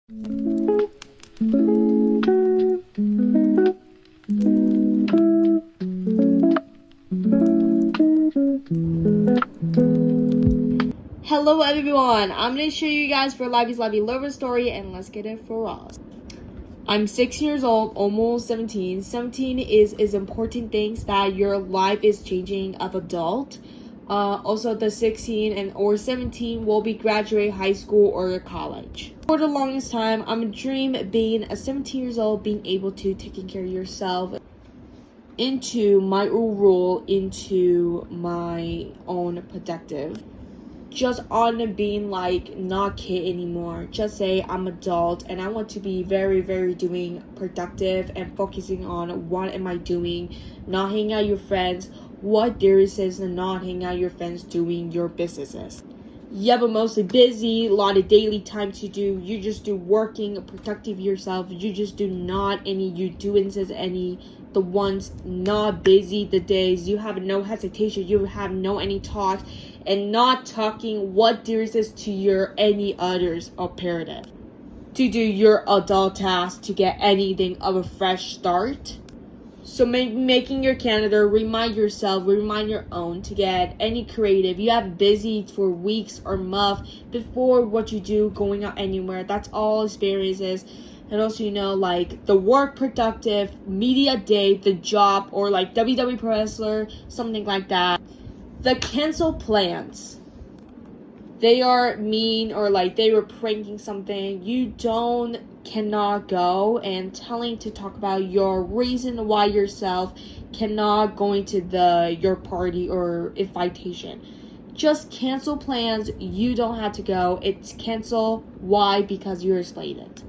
Hello everyone, I'm going to show you guys for Livy's Lively Lover Story, and let's get it for us. I'm 6 years old, almost 17. 17 is important things that your life is changing of adult. Also the 16 and or 17 will be graduate high school or college. For the longest time, I'm a dream being a 17 years old, being able to taking care of yourself into my own role, into my own productive. Just on being like not kid anymore. Just say I'm adult and I want to be very, very doing productive and focusing on what am I doing, not hanging out with your friends, what there is and not hanging out with your friends doing your businesses. Yeah, but mostly busy, a lot of daily time to do. You just do working, productive yourself. You just do not any you doings any the ones not busy the days. You have no hesitation. You have no any talk and not talking what there is to your any others imperative. To do your adult task to get anything of a fresh start. So making your calendar, remind yourself, remind your own to get any creative. You have busy for weeks or months before what you do going out anywhere. That's all experiences. And also, like the work productive, media day, the job, or like WWE Pro Wrestler, something like that. The cancel plans. They are mean or like they were pranking something. You cannot go and telling to talk about your reason why yourself cannot going to your party or invitation. Just cancel plans. You don't have to go. It's cancel. Why? Because you're slated.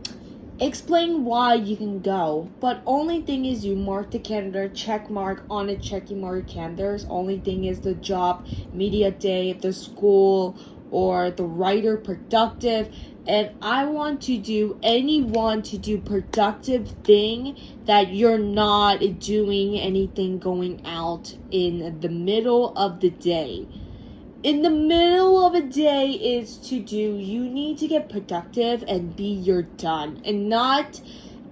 Explain why you can go, but only thing is you mark the calendar, check mark on a checking mark calendars. Only thing is the job, media day, the school, or the writer productive. And I want to do anyone to do productive thing that you're not doing anything going out in the middle of the day. In the middle of a day is to do, you need to get productive and be you're done. And not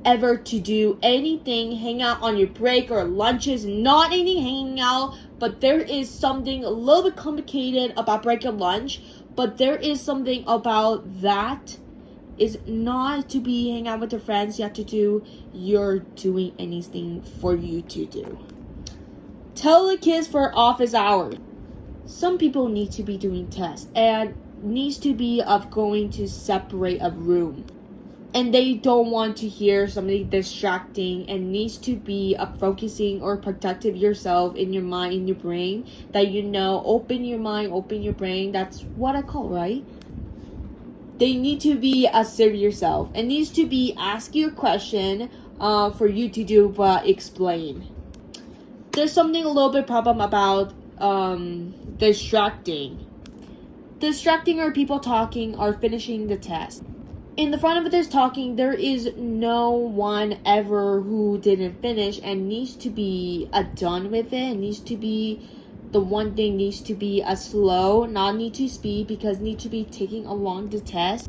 ever to do anything, hang out on your break or lunches, not any hanging out. But there is something a little bit complicated about break and lunch. But there is something about that is not to be hang out with your friends. You have to do, you're doing anything for you to do. Tell the kids for office hours. Some people need to be doing tests and needs to be of going to separate a room. And they don't want to hear something distracting and needs to be focusing or productive yourself in your mind, in your brain. That open your mind, open your brain. That's what I call, right? They need to be serious yourself and needs to be ask you a question for you to do but explain. There's something a little bit problem about distracting or people talking or finishing the test. In the front of this talking, there is no one ever who didn't finish and needs to be done with it. Needs to be the one thing needs to be slow, not need to speed, because need to be taking along the test.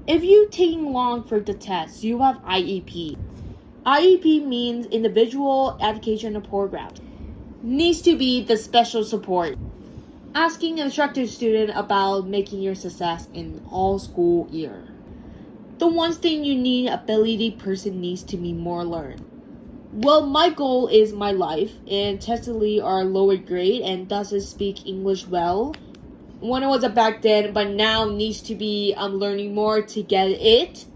If you taking long for the test, you have IEP. IEP means individual education program. Needs to be the special support. Asking an instructor student about making your success in all school year. The one thing you need ability person needs to be more learned. Well, my goal is my life, and Tessa Lee are lower grade and doesn't speak English well. When I was back then, but now needs to be learning more to get it.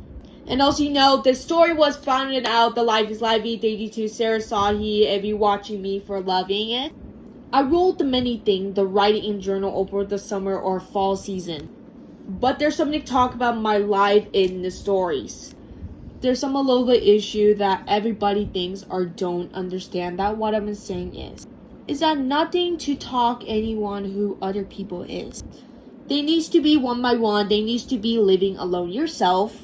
And also, the story was founded out the Life is Lively. Thank you to Sarah Sahi if you're watching me for loving it. I wrote many things, the writing in journal over the summer or fall season. But there's something to talk about my life in the stories. There's some a little bit issue that everybody thinks or don't understand that what I'm saying is that nothing to talk anyone who other people is. They needs to be one by one. They needs to be living alone yourself.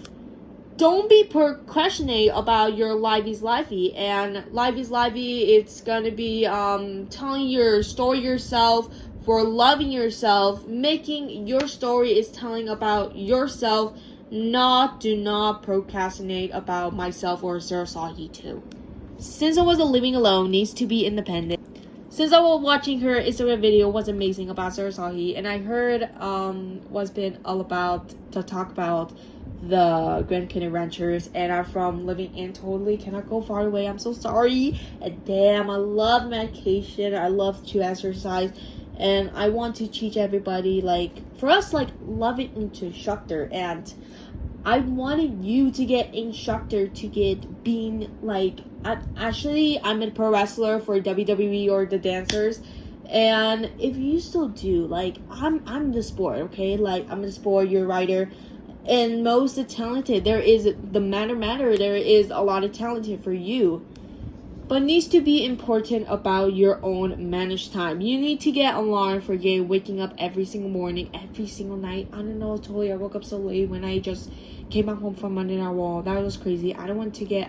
Don't be procrastinate about your life is lively, and life is lively. It's gonna be telling your story yourself, for loving yourself, making your story is telling about yourself, do not procrastinate about myself or Sarasahi too. Since I was living alone, needs to be independent. Since I was watching her Instagram video was amazing about Sarasahi, and I heard what's been all about to talk about the Grand Canyon Ranchers, and I'm from living in totally cannot go far away. I'm so sorry. And damn, I love medication. I love to exercise, and I want to teach everybody, like, for us, like, loving into instructor, and I wanted you to get instructor to get being like, I'm a pro wrestler for WWE or the dancers, and if you still do, like, I'm the sport, okay, like, I'm the sport, you're a writer, and most talented, there is the matter, there is a lot of talented for you, but needs to be important about your own managed time. You need to get alarm for waking up every single morning, every single night. I don't know, totally, I woke up so late when I just came back home from Monday Night Raw. That was crazy. I want to get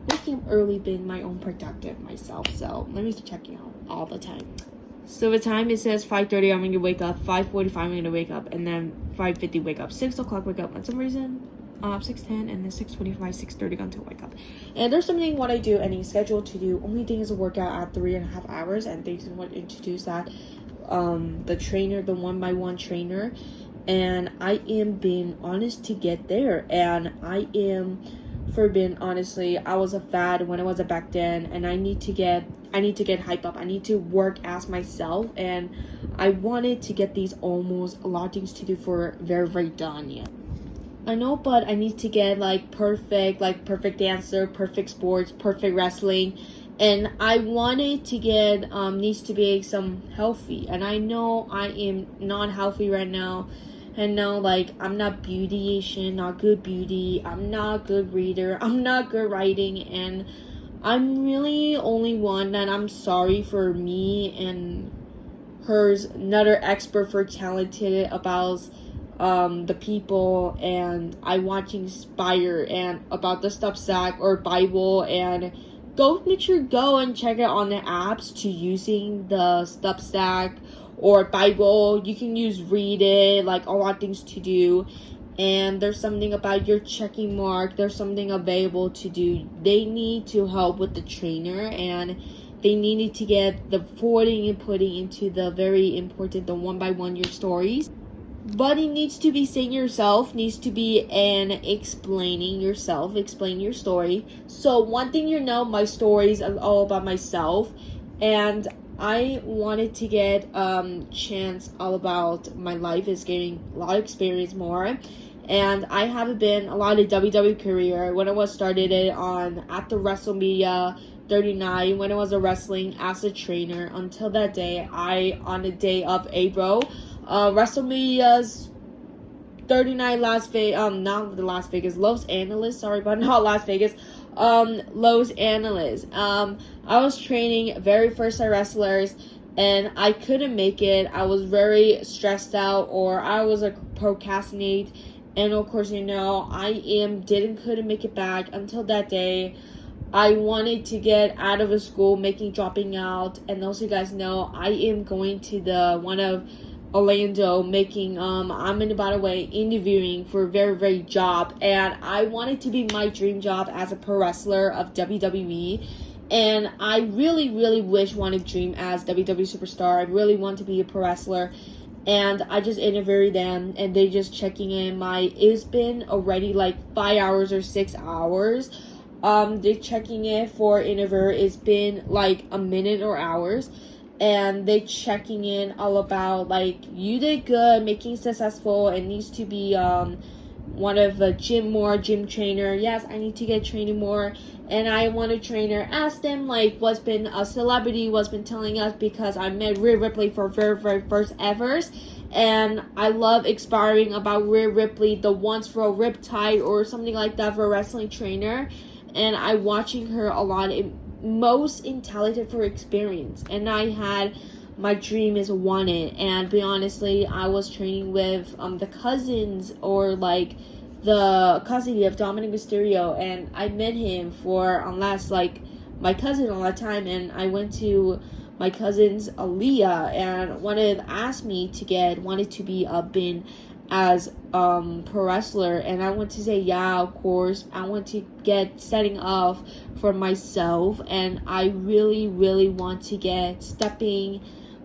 waking up early, being my own productive myself. So let me check out all the time. So the time, it says 5:30 I'm gonna wake up, 5:45 I'm gonna wake up, and then 5:50 wake up, 6 o'clock wake up. For some reason 6:10, and then 6:25, 6:30 until wake up. And there's something what I do, any schedule to do. Only thing is a workout at 3.5 hours, and they just want to introduce that the trainer, the 1x1 trainer, and I am being honest to get there, and I am, for being honestly, I was a fad when I was back then, and I need to get hype up. I need to work as myself, and I wanted to get these almost a lot of things to do for very done yet. I know, but I need to get perfect dancer, perfect sports, perfect wrestling, and I wanted to get needs to be some healthy, and I know I am not healthy right now. And now, like, I'm not beauty Asian, not good beauty, I'm not good reader, I'm not good writing, and I'm really only one that I'm sorry for me and her's another expert for talented about the people, and I want to inspire and about the Substack or Bible, and make sure go and check it on the apps to using the Substack or Bible. You can use read it, like a lot of things to do, and there's something about your checking mark, there's something available to do. They need to help with the trainer, and they needed to get the forwarding and putting into the very important, the 1x1 your stories. But it needs to be saying yourself, needs to be explaining yourself, explain your story. So one thing my stories are all about myself, and I wanted to get chance all about my life, is getting a lot of experience more. And I have been a lot of WWE career when I was started it at the WrestleMania 39 when I was wrestling as a trainer until that day. On the day of April, WrestleMania's 39 Los Angeles, sorry, but not Las Vegas, Los Angeles. I was training very first wrestlers, and I couldn't make it. I was very stressed out, or I was procrastinate, and of course, couldn't make it back until that day. I wanted to get out of the school, dropping out, and also you guys know I am going to the one of Orlando I'm by the way interviewing for a very job, and I wanted to be my dream job as a pro wrestler of WWE, and I really want to dream as WWE superstar. I really want to be a pro wrestler, and I just interviewed them, and they just checking in it's been already like 5 hours or 6 hours. They checking it for interview. It's been like a minute or hours, and they checking in all about like you did good, making successful, and needs to be one of the gym trainer. Yes, I need to get training more, and I want a trainer. Ask them like what's been a celebrity, what's been telling us, because I met Rhea Ripley for very first ever, and I love inspiring about Rhea Ripley, the ones for a Riptide or something like that for a wrestling trainer, and I watching her a lot. Most intelligent for experience, and I had my dream is wanted, and be honestly I was training with the cousins, or like the cousin of Dominic Mysterio, and I met him for my cousin all the time, and I went to my cousin's Aaliyah, and wanted to be as pro wrestler, and I want to say, yeah, of course, I want to get setting off for myself, and I really want to get stepping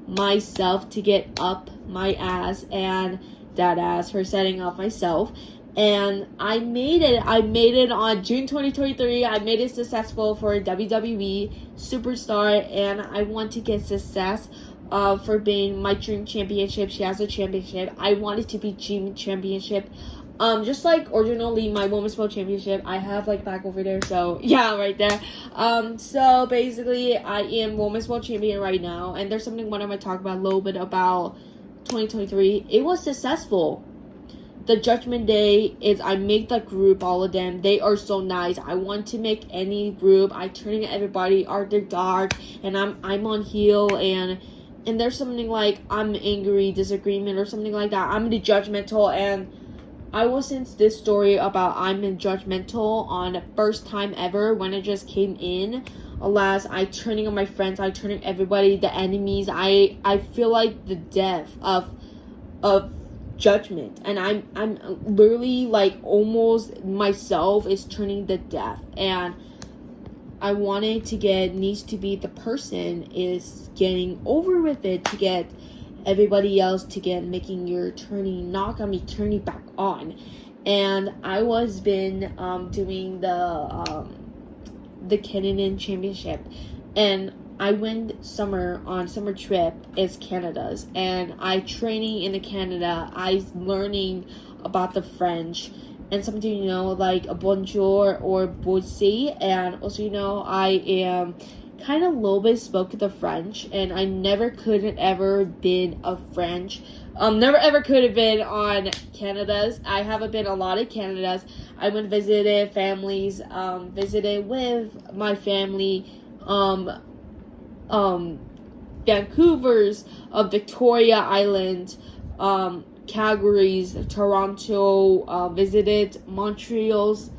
myself to get up my ass and that ass for setting off myself. And I made it on June 2023. I made it successful for WWE Superstar, and I want to get success for being my dream championship. She has a championship. I want it to be dream championship. Just like originally my women's world championship, I have like back over there. So yeah, right there. So basically, I am women's world champion right now, and there's something what I'm gonna talk about a little bit about 2023. It was successful. The Judgment Day is, I make the group, all of them. They are so nice. I want to make any group. I turn everybody are they're dark, and I'm on heel, and there's something like I'm angry, disagreement, or something like that. I'm the judgmental, and I was in this story about I'm in judgmental on the first time ever when it just came in. Alas, I turning on my friends, I turning everybody, the enemies. I feel like the death of judgment, and I'm literally like almost myself is turning the death, and I wanted to needs to be the person is getting over with it to get everybody else to get making your turning not gonna be turning back on. And I was been doing the Canadian Championship, and I went summer trip. It's Canada's, and I training in the Canada. I learning about the French and something, like a bonjour or boissy, and also I am kind of a little bit spoke the French, and I never could have ever been a French. Never ever could have been on Canada's. I haven't been a lot of Canada's. I went visited families, visited with my family, Vancouver's, Victoria Island, Calgary's, Toronto, visited Montreal's,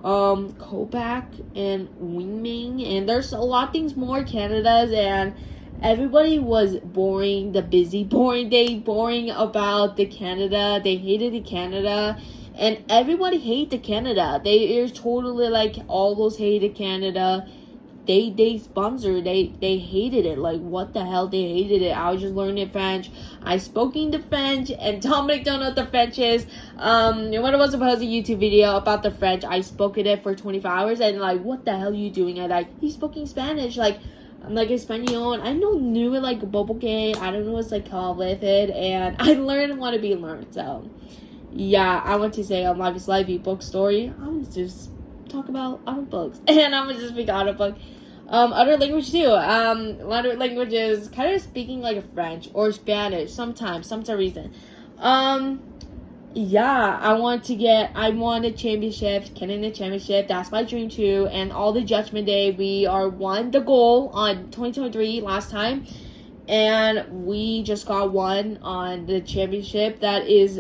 Quebec, and Wingming, and there's a lot of things more Canada's, and everybody was boring, the busy, boring day, boring about the Canada. They hated the Canada, and everybody hate the Canada. They are totally like all those hated Canada. They sponsor, they hated it. Like, what the hell, they hated it. I was just learning French. I spoke in the French, and Dominic don't know what the French is. When I was supposed to YouTube video about the French, I spoke it for 24 hours, and like, what the hell are you doing? And like, he's speaking Spanish, like, I'm like Espanol, and I knew it like bubble game. I don't know what's like called with it, and I learned what to be learned. So yeah, I want to say on Life is Lively book story, I was just talk about other books, and I'm gonna just speak other book, other language too. A lot of languages, kind of speaking like a French or Spanish sometimes, some reason. Yeah, I want a championship, Canadian championship. That's my dream too. And all the Judgment Day, we are won the goal on 2023 last time, and we just got one on the championship. That is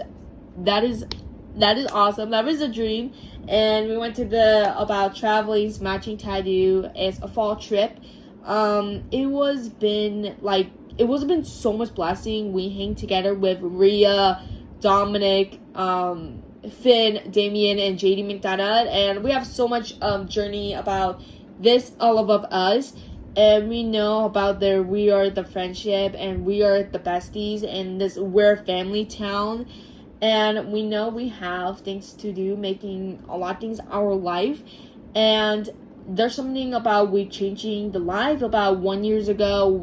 awesome. That was a dream. And we went to about traveling, matching tattoo. It's a fall trip. It was been so much blessing. We hang together with Rhea, Dominic, Finn, Damien, and JD McDonough, and we have so much journey about this all above us, and we know about we are the friendship, and we are the besties, and we're a family town, and we know we have things to do, making a lot of things our life, and there's something about we changing the life. About 1 year ago,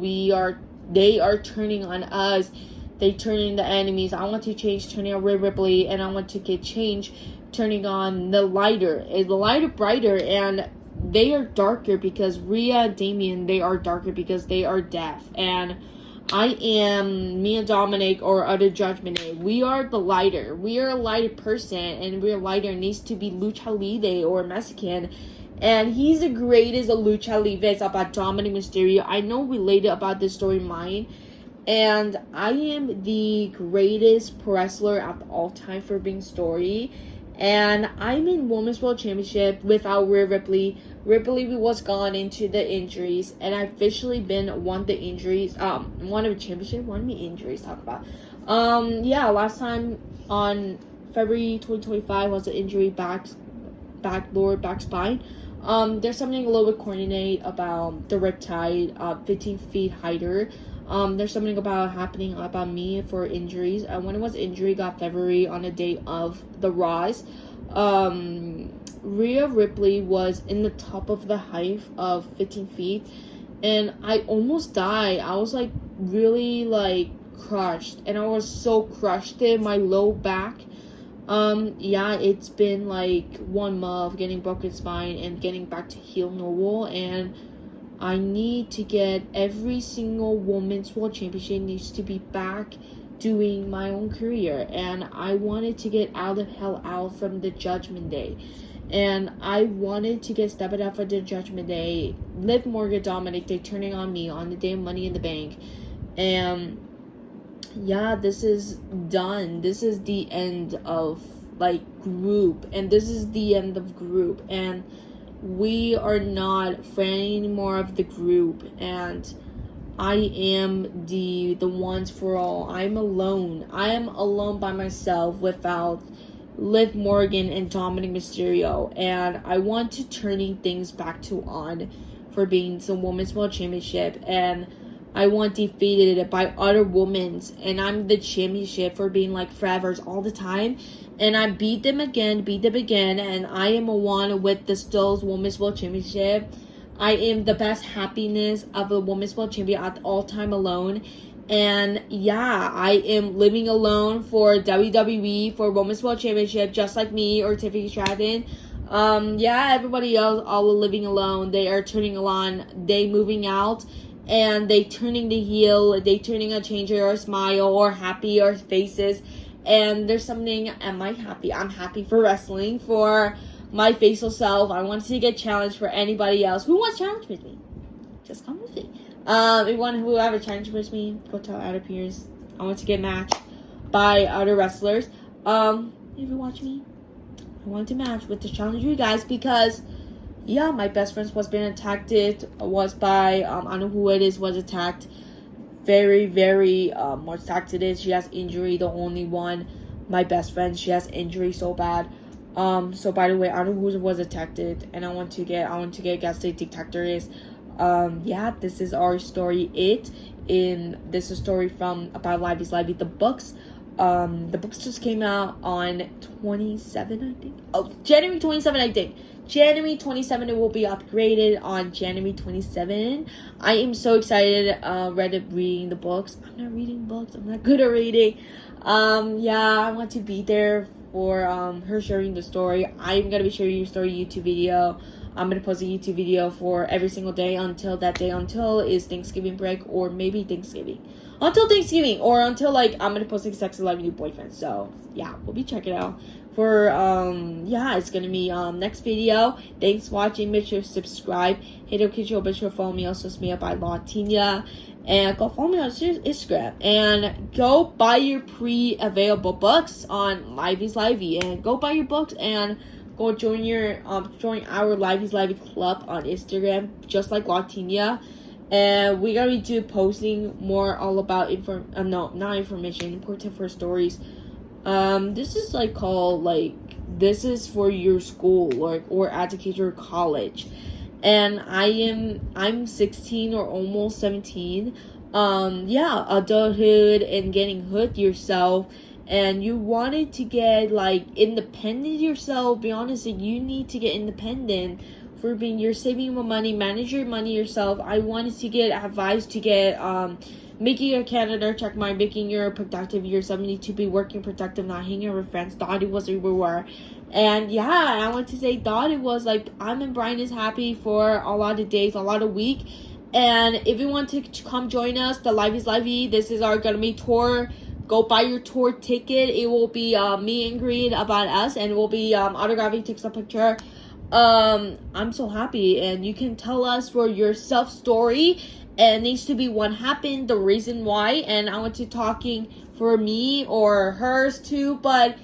they are turning on us. They turning the enemies. I want to change, turning on Rhea Ripley, and I want to get change, turning on the lighter brighter, and they are darker because Rhea and Damien, they are darker because they are deaf, and me and Dominic or other Judgment Day, we are the lighter. We are a lighter person, and we're lighter. Needs to be Lucha Libre or Mexican, and he's the greatest of Lucha Libre. It's about Dominic Mysterio. I know related about this storyline. And I am the greatest pro wrestler of all time for being story. And I'm in Women's World Championship without Rhea Ripley. Ripley was gone into the injuries. And I officially won the injuries. Won a championship, won me injuries, talk about. Yeah, last time on February 2025 was an injury back, lower back spine. There's something a little bit coordinate about the riptide, 15 feet heighter. There's something happening about me for injuries. When it was injury, got February on the day of the rise. Rhea Ripley was in the top of the height of 15 feet, and I almost died. I was like really like crushed, and I was so crushed in my low back. Yeah, it's been like 1 month getting broken spine and getting back to heel normal, and I need to get every single women's world championship needs to be back doing my own career, and I wanted to get out of hell out from the Judgment Day, and I wanted to get stepped up for the Judgment Day. Liv Morgan, Dominic, they're turning on me on the day of Money in the Bank, and yeah, this is done. This is the end of like group, and this is the end of group, and we are not friends anymore of the group, and I am the once for all. I'm alone. I am alone by myself without Liv Morgan and Dominic Mysterio, and I want to turning things back to on for being the Women's World Championship, and I want defeated by other women, and I'm the championship for being like forever all the time, and I beat them again, and I am a one with the Stills Women's World Championship. I am the best happiness of a Women's World Champion at all time alone. And yeah, I am living alone for WWE for Women's World Championship, just like me or Tiffany Stratton. Yeah, everybody else all living alone. They are turning on, they moving out, and they turning the heel, they turning a changer or smile or happy or faces. And there's something, am I happy? I'm happy for wrestling, for my facial self. I want to get challenged for anybody else. Who wants challenge with me? Just come with me. Anyone who have a challenge with me, go tell other peers. I want to get matched by other wrestlers. If you watch me, I want to match with the challenge you guys, because yeah, my best friend was being attacked. It was by I don't know who it is, was attacked. Very, very much attacked it is. She has injury, the only one. My best friend, she has injury so bad. So by the way, I don't know who was attacked, and I want to get gas state detector is. Yeah, this is our story. This is a story from about Live is Live, the books. The books just came out on 27, I think. Oh, January 27, I think. January 27, it will be upgraded on January 27. I am so excited. Reading the books. I'm not reading books. I'm not good at reading. Yeah, I want to be there for her sharing the story. I'm gonna be sharing your story YouTube video. I'm gonna post a YouTube video for every single day until that day, until is Thanksgiving break, or maybe Thanksgiving. Until Thanksgiving, or until like I'm gonna post a Sex Alive new boyfriend. So yeah, we'll be checking it out. For yeah, it's gonna be next video. Thanks for watching. Make sure to subscribe, hit the notification, make sure to follow me on social media by Latina, and go follow me on Instagram, and go buy your pre-available books on Livey's Livey, and go buy your books and go join our Livey's Livey club on Instagram, just like Latina. And we're gonna be posting more all about not information, important for stories. This is like called like, this is for your school or education or college. And I'm 16 or almost 17. Yeah, adulthood and getting hooked yourself, and you wanted to get like independent yourself. Be honest, you need to get independent for being, you're saving your money, manage your money yourself. I wanted to get advice to get making your calendar check mark, making your productive yourself. You need to be working productive, not hanging out with friends. Thought it was a reward. And yeah, I want to say thought it was like, I'm and Brian is happy for a lot of days, a lot of week. And if you want to come join us, the Live is Livey, this is our gonna be tour. Go buy your tour ticket. It will be me and greet about us, and it will be autographing, takes a picture. I'm so happy, and you can tell us for your self story. And it needs to be what happened, the reason why, and I want to talking for me or hers too, but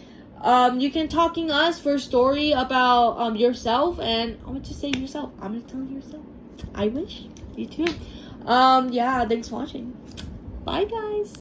you can talking us for a story about yourself, and I want to say yourself. I'm gonna tell yourself. I wish you too. Yeah, thanks for watching. Bye guys.